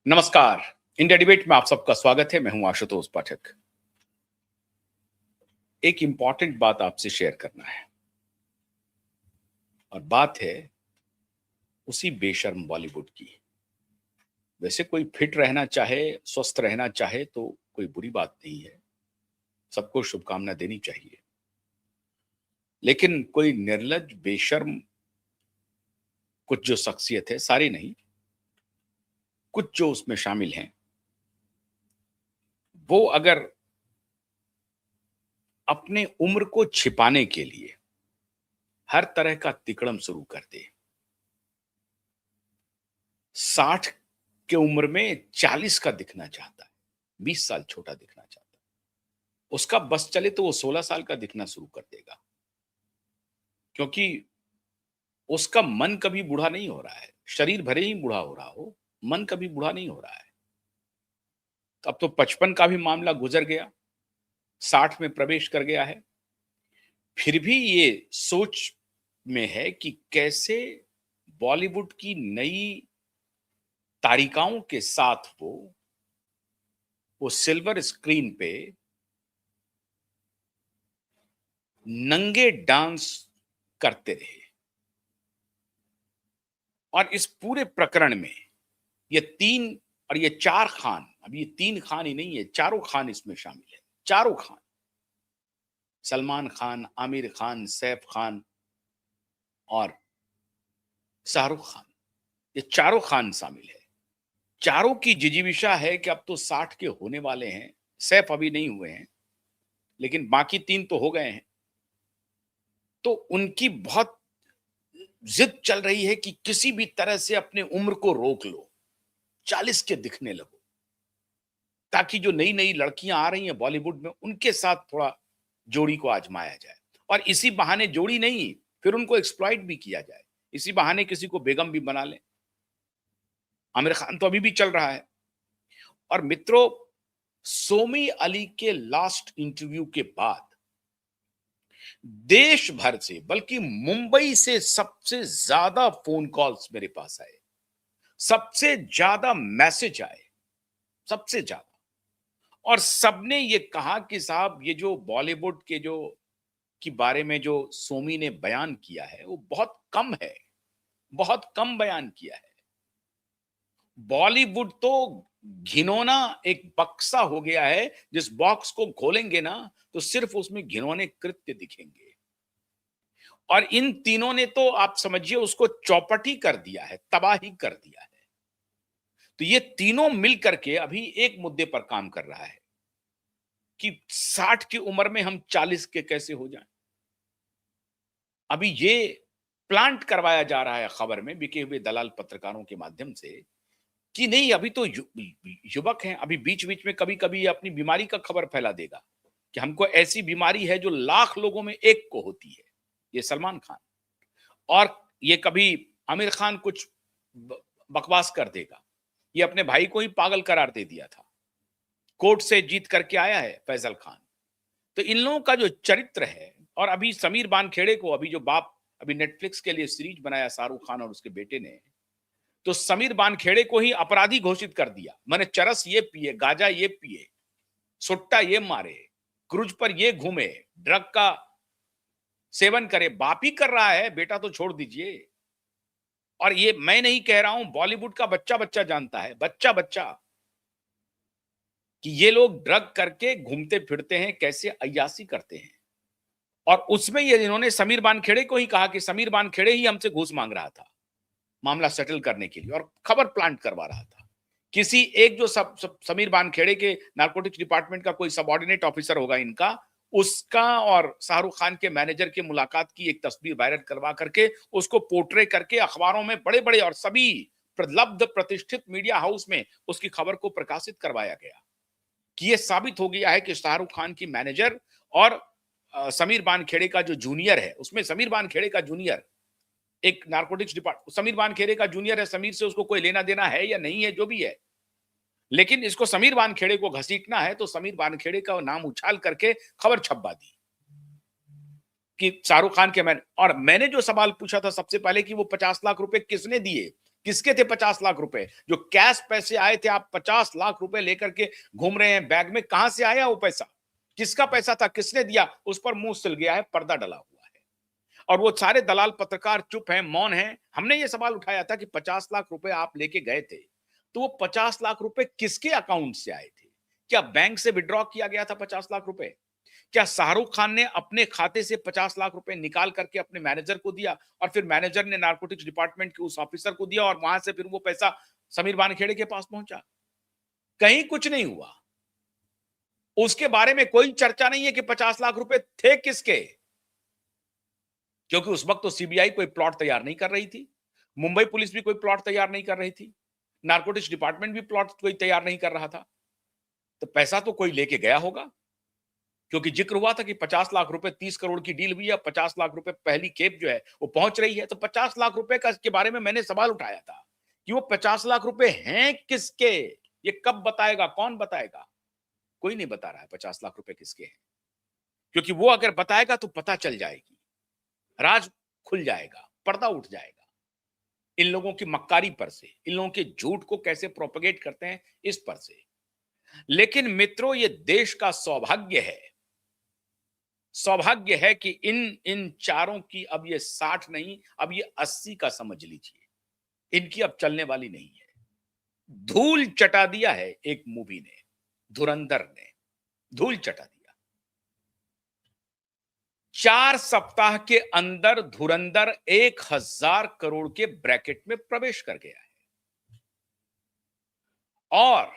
नमस्कार। India debate में आप सबका स्वागत है। मैं हूं आशुतोष पाठक। एक इंपॉर्टेंट बात आपसे शेयर करना है और बात है उसी बेशर्म बॉलीवुड की। वैसे कोई फिट रहना चाहे, स्वस्थ रहना चाहे तो कोई बुरी बात नहीं है, सबको शुभकामना देनी चाहिए। लेकिन कोई निर्लज्ज बेशर्म कुछ जो शख्सियत है, सारी नहीं, कुछ जो उसमें शामिल हैं, वो अगर अपने उम्र को छिपाने के लिए हर तरह का तिकड़म शुरू कर दे, 60 की उम्र में 40 का दिखना चाहता है, 20 साल छोटा दिखना चाहता है, उसका बस चले तो वो 16 साल का दिखना शुरू कर देगा, क्योंकि उसका मन कभी बूढ़ा नहीं हो रहा है। शरीर भले ही बूढ़ा हो रहा हो, मन कभी बूढ़ा नहीं हो रहा है। तो अब तो 55 का भी मामला गुजर गया, 60 में प्रवेश कर गया है। फिर भी ये सोच में है कि कैसे बॉलीवुड की नई तारिकाओं के साथ वो सिल्वर स्क्रीन पे नंगे डांस करते रहे। और इस पूरे प्रकरण में ये 3 और ये 4 खान, अब ये 3 खान ही नहीं है, चारों खान इसमें शामिल है। चारों खान, सलमान खान, आमिर खान, सैफ खान और शाहरुख खान, ये चारों खान शामिल है। चारों की जिजीविषा है कि अब तो 60 के होने वाले हैं। सैफ अभी नहीं हुए हैं, लेकिन बाकी 3 तो हो गए हैं। तो उनकी बहुत जिद चल रही है कि किसी भी तरह से अपने उम्र को रोक लो, 40 के दिखने लगो, ताकि जो नई नई लड़कियां आ रही हैं बॉलीवुड में, उनके साथ थोड़ा जोड़ी को आजमाया जाए। और इसी बहाने जोड़ी नहीं, फिर उनको एक्सप्लॉइट भी किया जाए। इसी बहाने किसी को बेगम भी बना ले। आमिर खान तो अभी भी चल रहा है। और मित्रों, सोमी अली के लास्ट इंटरव्यू के बाद देश भर से, बल्कि मुंबई से सबसे ज्यादा फोन कॉल्स मेरे पास आए, सबसे ज्यादा मैसेज आए, सबसे ज्यादा। और सबने ये कहा कि साहब, ये जो बॉलीवुड के जो के बारे में जो सोमी ने बयान किया है, वो बहुत कम है, बहुत कम बयान किया है। बॉलीवुड तो घिनौना एक बक्सा हो गया है, जिस बॉक्स को खोलेंगे ना तो सिर्फ उसमें घिनौने कृत्य दिखेंगे। और इन तीनों ने तो आप समझिए उसको चौपट ही कर दिया है, तबाही कर दिया है। तो ये तीनों मिल करके अभी एक मुद्दे पर काम कर रहा है कि 60 की उम्र में हम 40 के कैसे हो जाएं। अभी ये प्लांट करवाया जा रहा है खबर में, बिके हुए दलाल पत्रकारों के माध्यम से, कि नहीं, अभी तो युवक हैं, अभी बीच बीच में कभी कभी अपनी बीमारी का खबर फैला देगा कि हमको ऐसी बीमारी है जो लाख लोगों में एक को होती है, ये सलमान खान। और ये कभी आमिर खान कुछ बकवास कर देगा। ये अपने भाई को ही पागल करार दे दिया था, कोर्ट से जीत करके आया है फैजल खान। तो इन लोगों का जो चरित्र है, और अभी समीर बानखेड़े को, अभी जो बाप, अभी नेटफ्लिक्स के लिए सीरीज बनाया शाहरुख खान और उसके बेटे ने, तो समीर बानखेड़े को ही अपराधी घोषित कर दिया। मैंने चरस ये पिए, गांजा ये पिए, सुट्टा ये मारे, क्रूज पर ये घूमे, ड्रग का सेवन करे। बाप ही कर रहा है, बेटा तो छोड़ दीजिए। और ये मैं नहीं कह रहा हूं, बॉलीवुड का बच्चा बच्चा जानता है, बच्चा बच्चा, कि ये लोग ड्रग करके घूमते फिरते हैं, कैसे अय्यासी करते हैं। और उसमें ये इन्होंने समीर बानखेड़े को ही कहा कि समीर बानखेड़े ही हमसे घूस मांग रहा था मामला सेटल करने के लिए, और खबर प्लांट करवा रहा था। किसी एक जो समीर बानखेड़े के नारकोटिक्स डिपार्टमेंट का कोई सबऑर्डिनेट ऑफिसर होगा इनका, उसका और शाहरुख खान के मैनेजर की मुलाकात की एक तस्वीर वायरल करवा करके उसको पोर्ट्रे करके अखबारों में बड़े बड़े और सभी प्रलब्ध प्रतिष्ठित मीडिया हाउस में उसकी खबर को प्रकाशित करवाया गया कि यह साबित हो गया है कि शाहरुख खान की मैनेजर और समीर बानखेड़े का जो जूनियर है, उसमें समीर बानखेड़े का जूनियर एक नारकोटिक्स डिपार्टमेंट, समीर बानखेड़े का जूनियर है, समीर से उसको कोई लेना देना है या नहीं है, जो भी है, लेकिन इसको समीर बानखेड़े को घसीटना है, तो समीर बानखेड़े का नाम उछाल करके खबर छपवा दी कि शाहरुख खान के। और मैंने जो सवाल पूछा था सबसे पहले कि वो 50 लाख रुपए किसने दिए, किसके थे 50 लाख रुपए? जो कैश पैसे आए थे, आप 50 लाख रुपए लेकर के घूम रहे हैं बैग में, कहां से आया वो पैसा? किसका पैसा था? किसने दिया? उस पर मुंह सिल गया है, पर्दा डला हुआ है। और वो सारे दलाल पत्रकार चुप हैं, मौन हैं। हमने ये सवाल उठाया था कि 50 लाख रुपए आप लेके गए थे, तो वो 50 लाख रुपए किसके अकाउंट से आए थे? क्या बैंक से विड्रॉ किया गया था 50 लाख रुपए? क्या शाहरुख खान ने अपने खाते से 50 लाख रुपए निकाल करके अपने मैनेजर को दिया और फिर मैनेजर ने नारकोटिक्स डिपार्टमेंट के उस ऑफिसर को दिया और वहां से फिर वो पैसा समीर वानखेड़े के पास पहुंचा? कहीं कुछ नहीं हुआ। उसके बारे में कोई चर्चा नहीं है कि 50 लाख रुपए थे किसके, क्योंकि उस वक्त तो सीबीआई कोई प्लॉट तैयार नहीं कर रही थी, मुंबई पुलिस भी कोई प्लॉट तैयार नहीं कर रही थी, नारकोटिक्स डिपार्टमेंट भी प्लॉट कोई तैयार नहीं कर रहा था। तो पैसा तो कोई लेके गया होगा, क्योंकि जिक्र हुआ था कि 50 लाख रुपए 30 करोड़ की डील हुई है, 50 लाख रुपए पहली खेप जो है वो पहुंच रही है। तो 50 लाख रुपए का के बारे में मैंने सवाल उठाया था कि वो 50 लाख रुपए हैं किसके? ये कब बताएगा? कौन बताएगा? कोई नहीं बता रहा है 50 लाख रुपए किसके हैं, क्योंकि वो अगर बताएगा तो पता चल जाएगी, राज खुल जाएगा, पर्दा उठ जाएगा इन लोगों की मक्कारी पर से, इन लोगों के झूठ को कैसे प्रोपेगेट करते हैं इस पर से। लेकिन मित्रों, ये देश का सौभाग्य है कि इन इन चारों की अब ये 60 नहीं, अब ये 80 का समझ लीजिए, इनकी अब चलने वाली नहीं है। धूल चटा दिया है एक मूवी ने, धुरंधर ने धूल चटा दिया। 4 सप्ताह के अंदर धुरंधर 1000 करोड़ के ब्रैकेट में प्रवेश कर गया है। और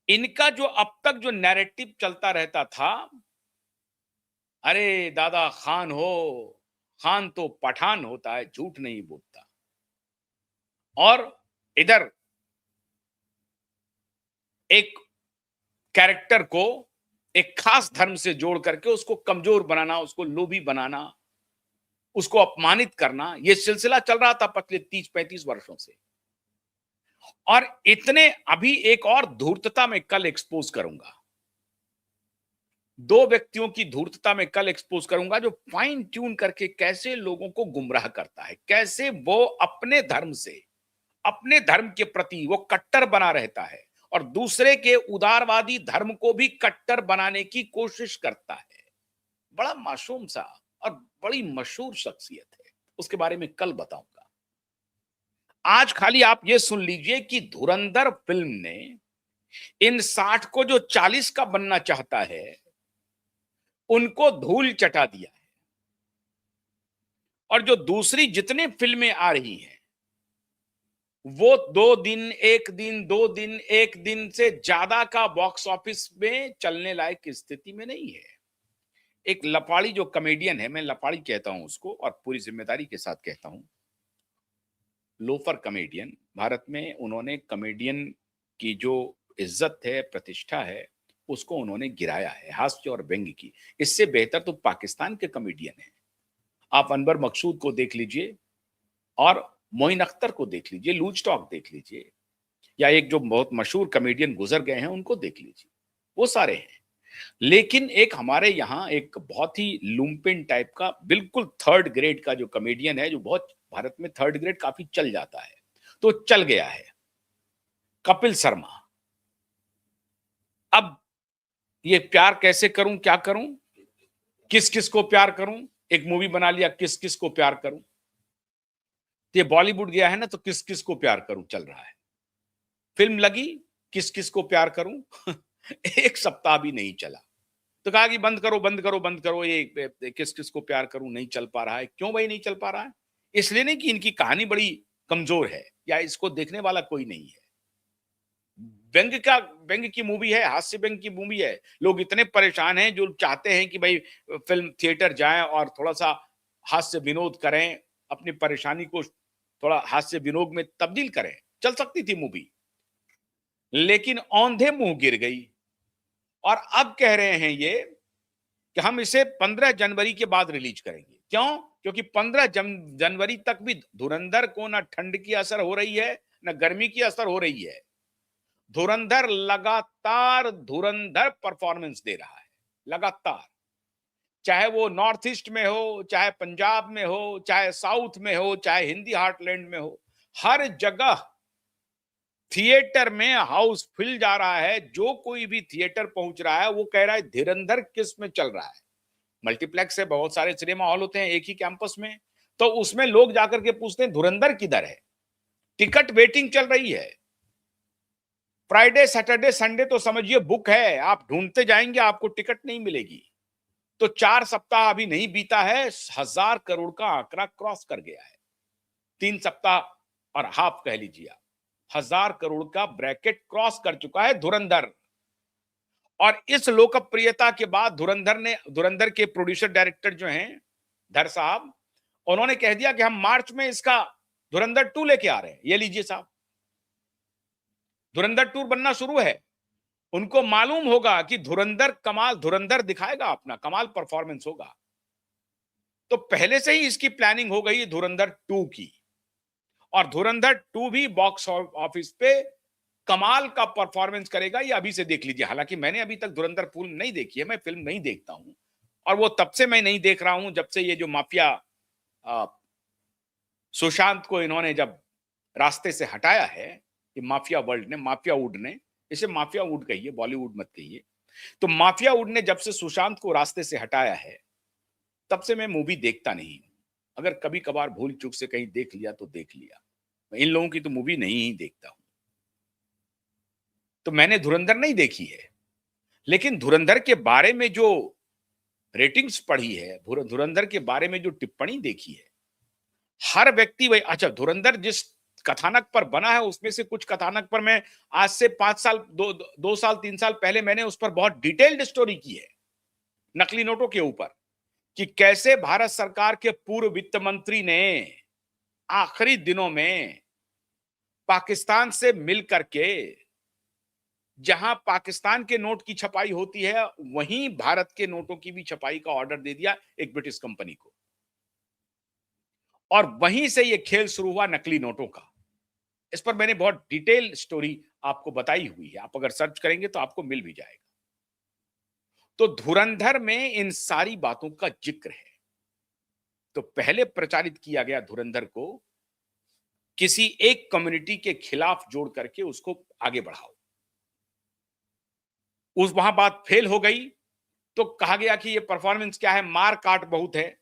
इनका जो अब तक जो नैरेटिव चलता रहता था, अरे दादा खान हो, खान तो पठान होता है, झूठ नहीं बोलता। और इधर एक कैरेक्टर को एक खास धर्म से जोड़ करके उसको कमजोर बनाना, उसको लोभी बनाना, उसको अपमानित करना, यह सिलसिला चल रहा था पिछले 30-35 वर्षों से। और इतने अभी एक और धूर्तता में कल एक्सपोज करूंगा, 2 व्यक्तियों की धूर्तता में कल एक्सपोज करूंगा जो फाइन ट्यून करके कैसे लोगों को गुमराह करता है, कैसे वो अपने धर्म से, अपने धर्म के प्रति वो कट्टर बना रहता है और दूसरे के उदारवादी धर्म को भी कट्टर बनाने की कोशिश करता है। बड़ा मासूम सा और बड़ी मशहूर शख्सियत है, उसके बारे में कल बताऊंगा। आज खाली आप ये सुन लीजिए कि धुरंधर फिल्म ने इन 60 को जो 40 का बनना चाहता है, उनको धूल चटा दिया है। और जो दूसरी जितनी फिल्में आ रही हैं, वो 2 दिन, 1 दिन, 2 दिन, 1 दिन से ज्यादा का बॉक्स ऑफिस में चलने लायक स्थिति में नहीं है। एक लपाड़ी जो कॉमेडियन है, मैं लपाड़ी कहता हूं उसको और पूरी जिम्मेदारी के साथ कहता हूं, लोफर कॉमेडियन, भारत में उन्होंने कॉमेडियन की जो इज्जत है, प्रतिष्ठा है, उसको उन्होंने गिराया है, हास्य और व्यंग्य की। इससे बेहतर तो पाकिस्तान के कॉमेडियन हैं। आप अनवर मकसूद को देख लीजिए और मोइन अख्तर को देख लीजिए, लूज टॉक देख लीजिए, या एक जो बहुत मशहूर कॉमेडियन गुजर गए हैं उनको देख लीजिए, वो सारे हैं। लेकिन एक हमारे यहाँ एक बहुत ही लुम्पिन टाइप का, बिल्कुल 3rd ग्रेड का जो कॉमेडियन है, जो बहुत भारत में 3rd ग्रेड काफी चल जाता है, तो चल गया है, कपिल शर्मा। अब ये प्यार कैसे करूं, क्या करूं, किस किस को प्यार करूं, एक मूवी बना लिया किस किस को प्यार करूं। ये बॉलीवुड गया है ना, तो किस किस को प्यार करूं चल रहा है। फिल्म लगी, किस किस को प्यार करूं 1 सप्ताह भी नहीं चला, तो कहा कि बंद करो बंद करो बंद करो, ये किस किस को प्यार करूं नहीं चल पा रहा है। क्यों भाई नहीं चल पा रहा है? इसलिए नहीं कि इनकी कहानी बड़ी कमजोर है या इसको देखने वाला कोई नहीं है। व्यंग्य की मूवी है, हास्य व्यंग्य की मूवी है, लोग इतने परेशान हैं जो चाहते हैं कि भाई फिल्म थिएटर जाएं और थोड़ा सा हास्य विनोद करें, अपनी परेशानी को थोड़ा हास्य विनोद में तब्दील करें। चल सकती थी मूवी, लेकिन औंधे मुंह गिर गई और अब कह रहे हैं ये कि हम इसे 15 जनवरी के बाद रिलीज करेंगे। क्यों? क्योंकि 15 जनवरी तक भी धुरंधर को ना ठंड की असर हो रही है, ना गर्मी की असर हो रही है। धुरंधर लगातार धुरंधर परफॉर्मेंस दे रहा है, लगातार, चाहे वो नॉर्थ ईस्ट में हो, चाहे पंजाब में हो, चाहे साउथ में हो, चाहे हिंदी हार्टलैंड में हो, हर जगह थिएटर में हाउस फिल जा रहा है। जो कोई भी थिएटर पहुंच रहा है वो कह रहा है धुरंधर किस में चल रहा है। मल्टीप्लेक्स है, बहुत सारे सिनेमा हॉल होते हैं एक ही कैंपस में, तो उसमें लोग जाकर के पूछते हैं धुरंधर किधर है। टिकट वेटिंग चल रही है। फ्राइडे सैटरडे संडे तो समझिए बुक है, आप ढूंढते जाएंगे आपको टिकट नहीं मिलेगी। तो 4 सप्ताह अभी नहीं बीता है, 1,000 करोड़ का आंकड़ा क्रॉस कर गया है। 3 सप्ताह और हाफ कह लीजिए आप, 1,000 करोड़ का ब्रैकेट क्रॉस कर चुका है धुरंधर। और इस लोकप्रियता के बाद धुरंधर के प्रोड्यूसर डायरेक्टर जो हैं धर साहब, उन्होंने कह दिया कि हम मार्च में इसका धुरंधर 2 लेके आ रहे हैं। ये लीजिए साहब, धुरंधर 2 बनना शुरू है। उनको मालूम होगा कि धुरंधर दिखाएगा, अपना कमाल परफॉर्मेंस होगा। तो पहले से ही इसकी प्लानिंग हो गई धुरंधर 2 की, और धुरंधर 2 भी बॉक्स ऑफिस पे कमाल का परफॉर्मेंस करेगा। ये अभी से देख लीजिए। हालांकि मैंने अभी तक धुरंधर फिल्म नहीं देखी है, मैं फिल्म नहीं देखता हूं, और वो तब से मैं नहीं देख रहा हूं जब से ये जो माफिया सुशांत को इन्होंने जब रास्ते से हटाया है, ये माफिया वर्ल्ड ने, माफियावुड ने, इसे माफियावुड कहिए, बॉलीवुड मत कहिए। तो माफियावुड ने जब से सुशांत को रास्ते से हटाया है, तब से मैं मूवी देखता नहीं हूं। अगर कभी कभार भूल चूक से कहीं देख लिया तो देख लिया, मैं इन लोगों की तो मूवी नहीं ही देखता हूं। तो मैंने धुरंधर नहीं देखी है, लेकिन धुरंधर के बारे में जो रेटिंग्स पढ़ी है, धुरंधर के बारे में जो टिप्पणी देखी है, हर व्यक्ति वही, अच्छा धुरंधर जिस कथानक पर बना है उसमें से कुछ कथानक पर मैं आज से 5 साल 2 साल 3 साल पहले मैंने उस पर बहुत डिटेल्ड स्टोरी की है, नकली नोटों के ऊपर, कि कैसे भारत सरकार के पूर्व वित्त मंत्री ने आखिरी दिनों में पाकिस्तान से मिल करके, जहां पाकिस्तान के नोट की छपाई होती है वहीं भारत के नोटों की भी छपाई का ऑर्डर दे दिया एक ब्रिटिश कंपनी को, और वहीं से ये खेल शुरू हुआ नकली नोटों का। इस पर मैंने बहुत डिटेल स्टोरी आपको बताई हुई है, आप अगर सर्च करेंगे तो आपको मिल भी जाएगा। तो धुरंधर में इन सारी बातों का जिक्र है। तो पहले प्रचारित किया गया धुरंधर को किसी एक कम्युनिटी के खिलाफ जोड़ करके उसको आगे बढ़ाओ। उस वहां बात फेल हो गई तो कहा गया कि ये परफॉर्मेंस क्या है, मार काट बहुत है।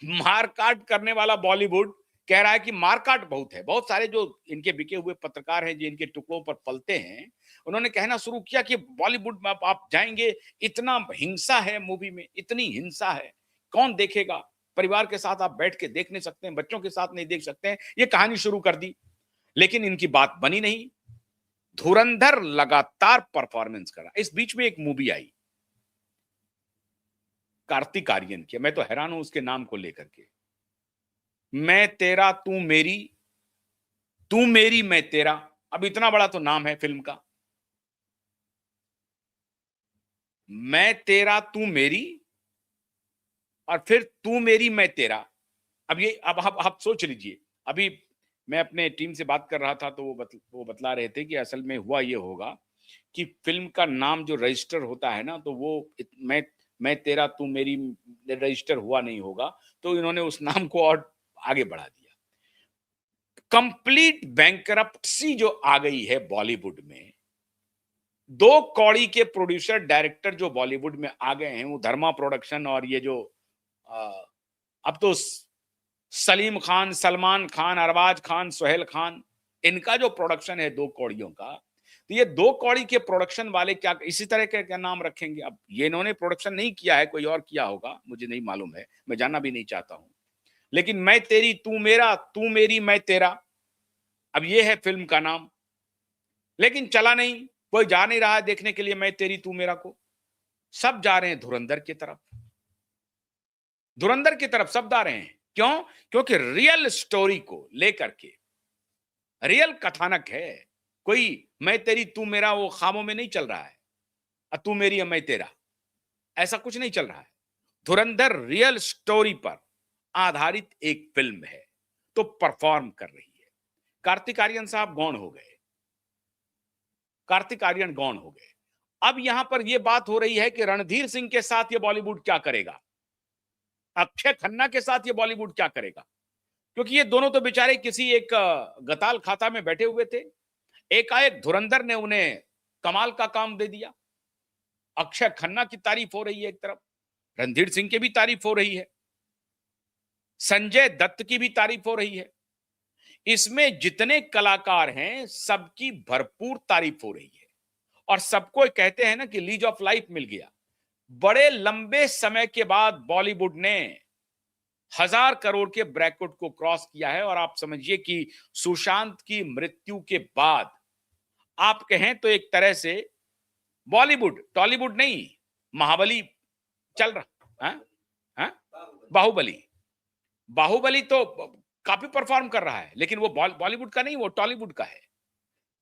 मार काट करने वाला बॉलीवुड कह रहा है कि मार काट बहुत है। बहुत सारे जो इनके बिके हुए पत्रकार हैं, जो इनके टुकड़ों पर पलते हैं, उन्होंने कहना शुरू किया कि बॉलीवुड में आप जाएंगे, इतना हिंसा है मूवी में, इतनी हिंसा है, कौन देखेगा। परिवार के साथ आप बैठ के देख नहीं सकते हैं, बच्चों के साथ नहीं देख सकते हैं। ये कहानी शुरू कर दी, लेकिन इनकी बात बनी नहीं। धुरंधर लगातार परफॉर्मेंस करा। इस बीच में एक मूवी आई कार्तिक आर्यन की, मैं तो हैरान हूं उसके नाम को लेकर के, मैं तेरा तू मेरी, तू मेरी मैं तेरा। अब इतना बड़ा तो नाम है फिल्म का, मैं तेरा तू मेरी, और फिर तू मेरी मैं तेरा। अब ये अब आप सोच लीजिए। अभी मैं अपने टीम से बात कर रहा था तो वो बतला रहे थे कि असल में हुआ ये होगा कि फिल्म का नाम जो रजिस्टर होता है ना, तो वो मैं तेरा तू मेरी रजिस्टर हुआ नहीं होगा, तो इन्होंने उस नाम को और आगे बढ़ा दिया। कंप्लीट बैंकरप्सी जो आ गई है बॉलीवुड में, 2 कौड़ी के प्रोड्यूसर डायरेक्टर जो बॉलीवुड में आ गए हैं, वो धर्मा प्रोडक्शन और ये जो अब तो सलीम खान, सलमान खान, अरबाज खान, सोहेल खान, इनका जो प्रोडक्शन है 2 कौड़ियों का, तो ये 2 कौड़ी के प्रोडक्शन वाले क्या इसी तरह के क्या नाम रखेंगे। अब ये इन्होंने प्रोडक्शन नहीं किया है, कोई और किया होगा, मुझे नहीं मालूम है, मैं जानना भी नहीं चाहता हूं। लेकिन मैं तेरी तू मेरा, तू मेरी मैं तेरा, अब ये है फिल्म का नाम। लेकिन चला नहीं, कोई जा नहीं रहा है देखने के लिए मैं तेरी तू मेरा को। सब जा रहे हैं धुरंधर की तरफ, धुरंधर की तरफ सब जा रहे हैं। क्यों? क्योंकि रियल स्टोरी को लेकर के, रियल कथानक है। कोई मैं तेरी तू मेरा वो खामों में नहीं चल रहा है, तू मेरी मैं तेरा, ऐसा कुछ नहीं चल रहा है। धुरंधर रियल स्टोरी पर आधारित एक फिल्म है, तो परफॉर्म कर रही है। कार्तिक आर्यन साहब गौण हो गए, कार्तिक आर्यन गौण हो गए। अब यहां पर यह बात हो रही है कि रणधीर सिंह के साथ ये बॉलीवुड क्या करेगा, अक्षय खन्ना के साथ ये बॉलीवुड क्या करेगा। क्योंकि ये दोनों तो बेचारे किसी एक गताल खाता में बैठे हुए थे। एकाएक धुरंधर ने उन्हें कमाल का काम दे दिया। अक्षय खन्ना की तारीफ हो रही है एक तरफ, रणधीर सिंह की भी तारीफ हो रही है, संजय दत्त की भी तारीफ हो रही है। इसमें जितने कलाकार हैं सबकी भरपूर तारीफ हो रही है और सबको कहते हैं ना कि लीज ऑफ लाइफ मिल गया। बड़े लंबे समय के बाद बॉलीवुड ने 1,000 करोड़ के ब्रैकेट को क्रॉस किया है और आप समझिए कि सुशांत की मृत्यु के बाद आप कहें तो एक तरह से बॉलीवुड, टॉलीवुड नहीं, महाबली चल रहा है। हाँ? बाहुबली, बाहुबली तो काफी परफॉर्म कर रहा है, लेकिन वो बॉलीवुड का नहीं, वो टॉलीवुड का है।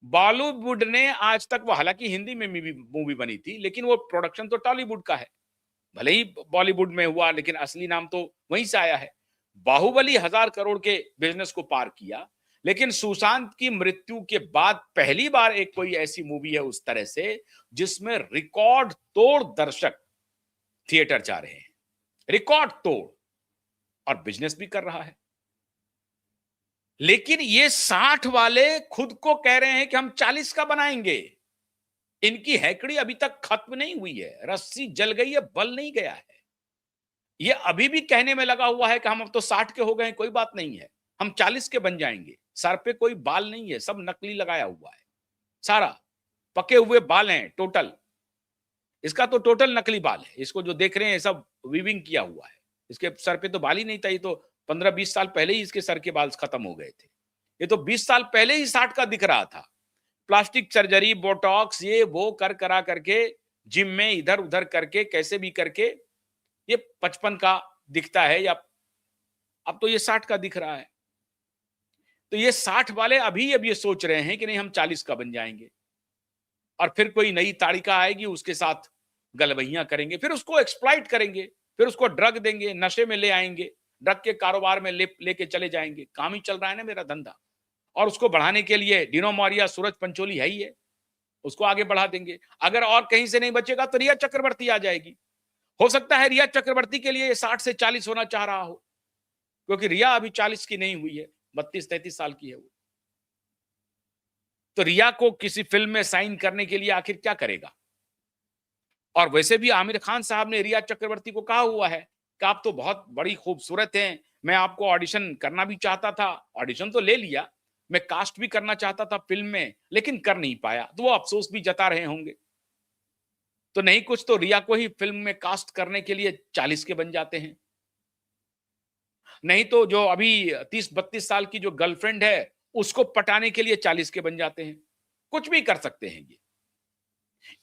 बॉलीवुड ने आज तक, वो हालांकि हिंदी में मूवी बनी थी, लेकिन वो प्रोडक्शन तो टॉलीवुड का है। भले ही बॉलीवुड में हुआ, लेकिन असली नाम तो वहीं से आया है। बाहुबली 1,000 करोड़ के बिजनेस को पार किया, लेकिन सुशांत की मृत्यु के बाद पहली बार एक कोई ऐसी मूवी है उस तरह से जिसमें रिकॉर्ड तोड़ दर्शक थिएटर जा रहे हैं, रिकॉर्ड तोड़, और बिजनेस भी कर रहा है। लेकिन ये 60 वाले खुद को कह रहे हैं कि हम 40 का बनाएंगे। इनकी हैकड़ी अभी तक खत्म नहीं हुई है, रस्सी जल गई है, बल नहीं गया है। ये अभी भी कहने में लगा हुआ है कि हम अब तो 60 के हो गए हैं, कोई बात नहीं है, हम 40 के बन जाएंगे। सर पे कोई बाल नहीं है, सब नकली लगाया हुआ है, सारा पके हुए बाल हैं टोटल। इसका तो टोटल नकली बाल है, इसको जो देख रहे हैं सब वीविंग किया हुआ है। इसके सर पे तो बाल ही नहीं था, ये तो 15-20 साल पहले ही इसके सर के बाल खत्म हो गए थे। ये तो 20 साल पहले ही 60 का दिख रहा था। प्लास्टिक सर्जरी, बोटॉक्स, ये वो कर करा करके, जिम में इधर उधर करके, कैसे भी करके ये 55 का दिखता है, या अब तो ये 60 का दिख रहा है। तो ये 60 वाले अभी अब ये सोच रहे हैं कि नहीं हम 40 का बन जाएंगे, और फिर कोई नई तारिका आएगी उसके साथ गलबहियां करेंगे, फिर उसको एक्सप्लॉइट करेंगे, फिर उसको ड्रग देंगे, नशे में ले आएंगे, ड्रग के कारोबार में लेके चले जाएंगे। काम ही चल रहा है ना मेरा धंधा, और उसको बढ़ाने के लिए डिनो मौर्या, सूरज पंचोली है ही है, उसको आगे बढ़ा देंगे। अगर और कहीं से नहीं बचेगा तो रिया चक्रवर्ती आ जाएगी। हो सकता है रिया चक्रवर्ती के लिए 60 से 40 होना चाह रहा हो, क्योंकि रिया अभी 40 की नहीं हुई है, 32-33 साल की है वो। तो रिया को किसी फिल्म में साइन करने के लिए आखिर क्या करेगा? और वैसे भी आमिर खान साहब ने रिया चक्रवर्ती को कहा हुआ है कि आप तो बहुत बड़ी खूबसूरत हैं, मैं आपको ऑडिशन करना भी चाहता था, ऑडिशन तो ले लिया, मैं कास्ट भी करना चाहता था फिल्म में, लेकिन कर नहीं पाया। तो वो अफसोस भी जता रहे होंगे। तो नहीं कुछ तो रिया को ही फिल्म में कास्ट करने के लिए 40 के बन जाते हैं, नहीं तो जो अभी 30-32 साल की जो गर्लफ्रेंड है उसको पटाने के लिए 40 के बन जाते हैं। कुछ भी कर सकते हैं ये।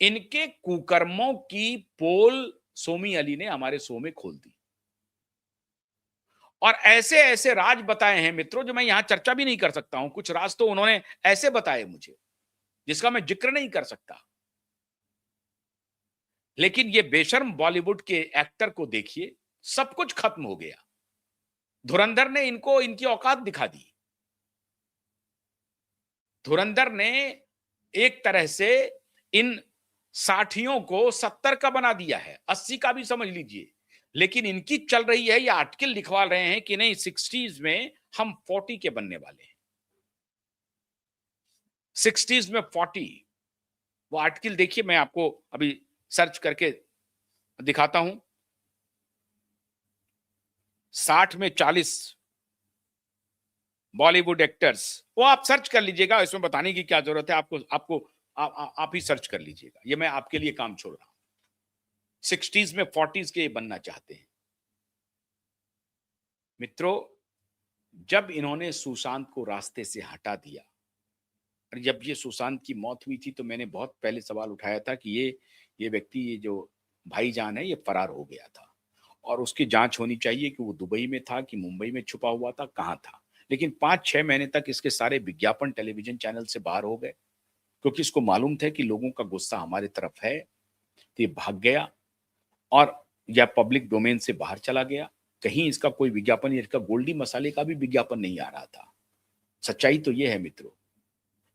इनके कुकर्मों की पोल सोमी अली ने हमारे शो में खोल दी, और ऐसे ऐसे राज बताए हैं मित्रों, जो मैं यहां चर्चा भी नहीं कर सकता हूं। कुछ राज तो उन्होंने ऐसे बताए मुझे जिसका मैं जिक्र नहीं कर सकता। लेकिन ये बेशर्म बॉलीवुड के एक्टर को देखिए, सब कुछ खत्म हो गया। धुरंधर ने इनको इनकी औकात दिखा दी। धुरंधर ने एक तरह से इन साठियों को 70 का बना दिया है, 80 का भी समझ लीजिए। लेकिन इनकी चल रही है, ये आर्टिकल लिखवा रहे हैं कि नहीं 60s में हम 40 के बनने वाले हैं, 60s में 40। वो आर्टिकल देखिए, मैं आपको अभी सर्च करके दिखाता हूं। 60 में 40 बॉलीवुड एक्टर्स, वो आप सर्च कर लीजिएगा, इसमें बताने की क्या जरूरत है आपको। आपको आप ही सर्च कर लीजिएगा, ये मैं आपके लिए काम छोड़ रहा हूं। 60s में 40s के बनना चाहते हैं मित्रों। जब इन्होंने सुशांत को रास्ते से हटा दिया, और जब ये सुशांत की मौत हुई थी, तो मैंने बहुत पहले सवाल उठाया था कि ये व्यक्ति, ये जो भाईजान है, ये फरार हो गया था, और उसकी जांच होनी चाहिए कि वो दुबई में था कि मुंबई में छुपा हुआ था, कहां था। लेकिन 5-6 महीने तक इसके सारे विज्ञापन टेलीविजन चैनल से बाहर हो गए, क्योंकि इसको मालूम था कि लोगों का गुस्सा हमारे तरफ है। तो ये भाग गया, और या पब्लिक डोमेन से बाहर चला गया। कहीं इसका कोई विज्ञापन, इसका गोल्डी मसाले का भी विज्ञापन नहीं आ रहा था। सच्चाई तो ये है मित्रों,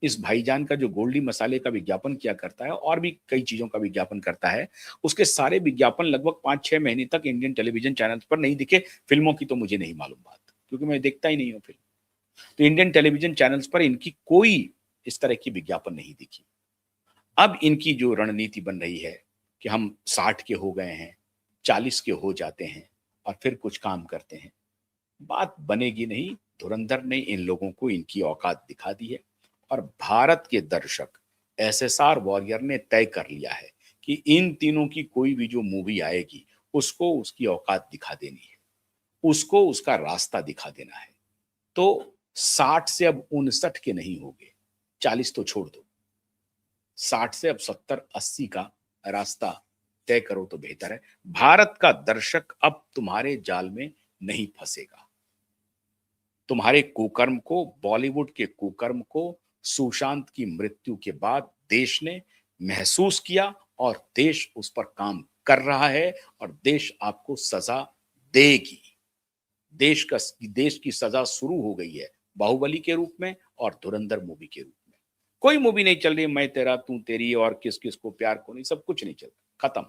इस भाईजान का जो गोल्डी मसाले का विज्ञापन किया करता है, और भी कई चीजों का विज्ञापन करता है, उसके सारे विज्ञापन लगभग 5-6 महीने तक इंडियन टेलीविजन चैनल पर नहीं दिखे। फिल्मों की तो मुझे नहीं मालूम बात, क्योंकि मैं देखता ही नहीं हूँ फिल्म। तो इंडियन टेलीविजन चैनल्स पर इनकी कोई इस तरह की विज्ञापन नहीं दिखी। अब इनकी जो रणनीति बन रही है कि हम 60 के हो गए हैं, 40 के हो जाते हैं और फिर कुछ काम करते हैं, बात बनेगी नहीं। धुरंधर ने इन लोगों को इनकी औकात दिखा दी है और भारत के दर्शक, एसएसआर वॉरियर ने तय कर लिया है कि इन तीनों की कोई भी जो मूवी आएगी उसको उसकी औकात दिखा देनी है, उसको उसका रास्ता दिखा देना है। तो 60 से अब 59 के नहीं होंगे, 40 तो छोड़ दो, 60 से अब 70-80 का रास्ता तय करो तो बेहतर है। भारत का दर्शक अब तुम्हारे जाल में नहीं फंसेगा। तुम्हारे कुकर्म को, बॉलीवुड के कुकर्म को सुशांत की मृत्यु के बाद देश ने महसूस किया और देश उस पर काम कर रहा है और देश आपको सजा देगी। देश की सजा शुरू हो गई है बाहुबली के रूप में और धुरंधर मूवी के रूप में। कोई मूवी नहीं चल रही मैं तेरा तू तेरी और किस किस को प्यार को नहीं, सब कुछ नहीं चल रहा, खत्म,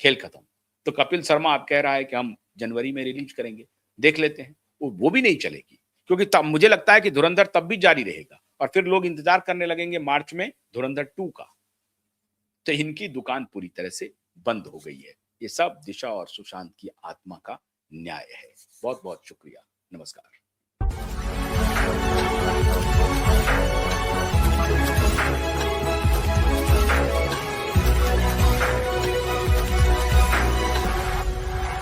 खेल खत्म। तो कपिल शर्मा आप कह रहा है कि हम जनवरी में रिलीज करेंगे, देख लेते हैं, वो भी नहीं चलेगी क्योंकि तब मुझे लगता है कि धुरंधर तब भी जारी रहेगा और फिर लोग इंतजार करने लगेंगे मार्च में धुरंधर 2 का। तो इनकी दुकान पूरी तरह से बंद हो गई है। ये सब दिशा और सुशांत की आत्मा का न्याय है। बहुत बहुत शुक्रिया, नमस्कार।